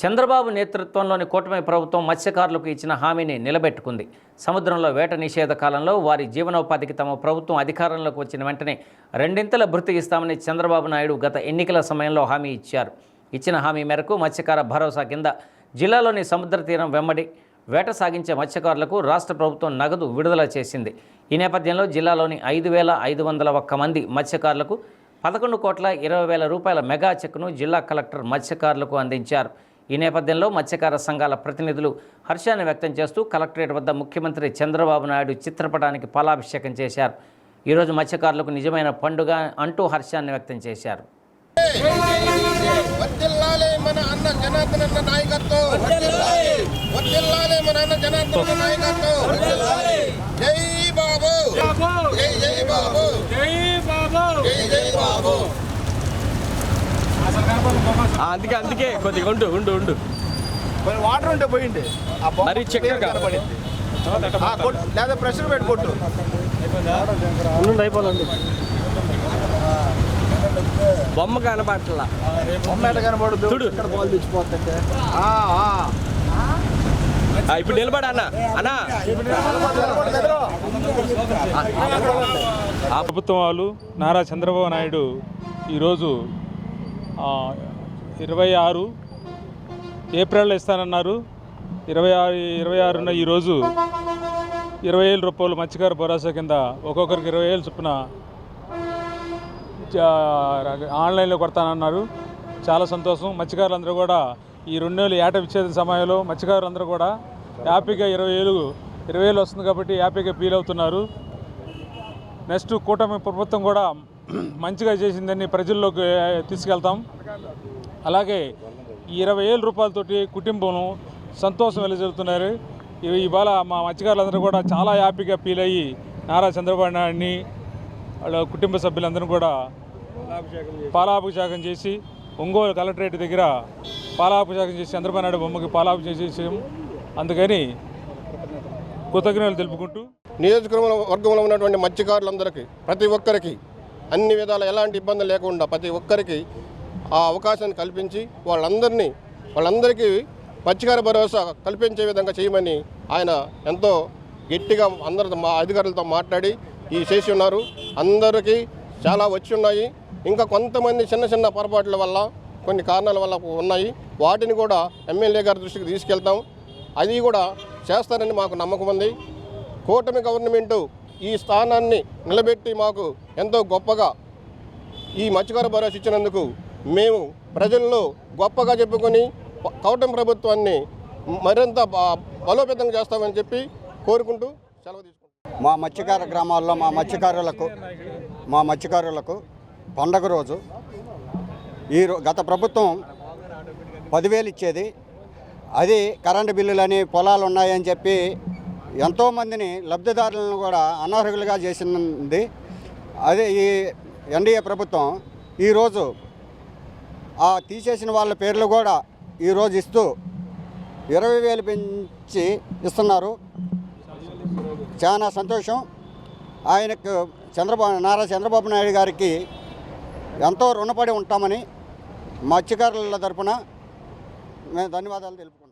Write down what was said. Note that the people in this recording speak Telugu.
చంద్రబాబు నేతృత్వంలోని కూటమి ప్రభుత్వం మత్స్యకారులకు ఇచ్చిన హామీని నిలబెట్టుకుంది. సముద్రంలో వేట నిషేధ కాలంలో వారి జీవనోపాధికి తమ ప్రభుత్వం అధికారంలోకి వచ్చిన వెంటనే రెండింతల భృతి ఇస్తామని చంద్రబాబు నాయుడు గత ఎన్నికల సమయంలో హామీ ఇచ్చారు. ఇచ్చిన హామీ మేరకు మత్స్యకార భరోసా కింద జిల్లాలోని సముద్ర తీరం వెంబడి వేట సాగించే మత్స్యకారులకు రాష్ట్ర ప్రభుత్వం నగదు విడుదల చేసింది. ఈ నేపథ్యంలో జిల్లాలోని 5,501 మంది మత్స్యకారులకు 11,20,00,000 రూపాయల మెగా చెక్ను జిల్లా కలెక్టర్ మత్స్యకారులకు అందించారు. ఈ నేపథ్యంలో మత్స్యకార సంఘాల ప్రతినిధులు హర్షాన్ని వ్యక్తం చేస్తూ కలెక్టరేట్ వద్ద ముఖ్యమంత్రి చంద్రబాబు నాయుడు చిత్రపటానికి పాలాభిషేకం చేశారు. ఈరోజు మత్స్యకారులకు నిజమైన పండుగ అంటూ హర్షాన్ని వ్యక్తం చేశారు. అందుకే కొద్దిగా ఉండు వాటర్ ఉంటే పోయింది మరి చక్కగా లేదా ప్రెషర్ పెట్టుకోట్టు అయిపోయింది. బొమ్మ కనపట్ల బొమ్మ ఎట్లా కనపడదు బాల్ తెచ్చిపోతే ఇప్పుడు నిలబడి అన్నా ప్రభుత్వం వాళ్ళు నారా చంద్రబాబు నాయుడు ఈరోజు 26 ఏప్రిల్లో ఇస్తానన్నారు. 26న ఈరోజు 20,000 రూపాయలు మత్స్యకార భరోసా కింద ఒక్కొక్కరికి 20,000 చొప్పున ఆన్లైన్లో కొడతానన్నారు. చాలా సంతోషం. మత్స్యకారులందరూ కూడా ఈ 2 నెలలు ఏట విచ్ఛేదన సమయంలో మత్స్యకారులందరూ కూడా హ్యాపీగా 20,000 వస్తుంది కాబట్టి హ్యాపీగా ఫీల్ అవుతున్నారు. నెక్స్ట్ కూటమి ప్రభుత్వం కూడా మంచిగా చేసిందని ప్రజల్లోకి తీసుకెళ్తాం. అలాగే ఈ 20,000 రూపాయలతోటి కుటుంబం సంతోషం వెలువడుతున్నారు. ఇవాళ మా మత్స్యకారులందరూ కూడా చాలా హ్యాపీగా ఫీల్ అయ్యి నారా చంద్రబాబు నాయుడిని వాళ్ళ కుటుంబ సభ్యులందరూ కూడా పాలాభిషేకం చేసి ఒంగోలు కలెక్టరేట్ దగ్గర పాలాభిషేకం చేసి చంద్రబాబు నాయుడు బొమ్మకి పాలాభిషేకం చేసాం. అందుకని కృతజ్ఞతలు తెలుపుకుంటూ నియోజకవర్గంలో ఉన్నటువంటి మత్స్యకారులందరికీ ప్రతి ఒక్కరికి అన్ని విధాల ఎలాంటి ఇబ్బందులు లేకుండా ప్రతి ఒక్కరికి ఆ అవకాశాన్ని కల్పించి వాళ్ళందరికీ మత్స్యకార భరోసా కల్పించే విధంగా చేయమని ఆయన ఎంతో గట్టిగా అందరితో మా అధికారులతో మాట్లాడి చేసి ఉన్నారు. అందరికీ చాలా వచ్చి ఉన్నాయి. ఇంకా కొంతమంది చిన్న పొరపాట్ల వల్ల కొన్ని కారణాల వల్ల ఉన్నాయి. వాటిని కూడా ఎమ్మెల్యే గారి దృష్టికి తీసుకెళ్తాం. అది కూడా చేస్తారని మాకు నమ్మకం ఉంది. కూటమి గవర్నమెంటు ఈ స్థానాన్ని నిలబెట్టి మాకు ఎంతో గొప్పగా ఈ మత్స్యకార భరోసా ఇచ్చినందుకు మేము ప్రజల్లో గొప్పగా చెప్పుకొని కూటమి ప్రభుత్వాన్ని మరింత బలోపేతం చేస్తామని చెప్పి కోరుకుంటూ సెలవు తీసుకుంటాం. మా మత్స్యకార గ్రామాల్లో మా మత్స్యకారులకు పండగ రోజు గత ప్రభుత్వం 10,000 ఇచ్చేది. అది కరెంటు బిల్లులని పొలాలు ఉన్నాయని చెప్పి ఎంతోమందిని లబ్ధిదారులను కూడా అనర్హులుగా చేసింది. అదే ఈ ఎన్డీఏ ప్రభుత్వం ఈరోజు ఆ తీసేసిన వాళ్ళ పేర్లు కూడా ఈరోజు ఇస్తూ 20,000 పెంచి ఇస్తున్నారు. చాలా సంతోషం. ఆయనకు నారా చంద్రబాబు నాయుడు గారికి ఎంతో రుణపడి ఉంటామని మత్స్యకారుల తరఫున మేము ధన్యవాదాలు తెలుపుకుంటాం.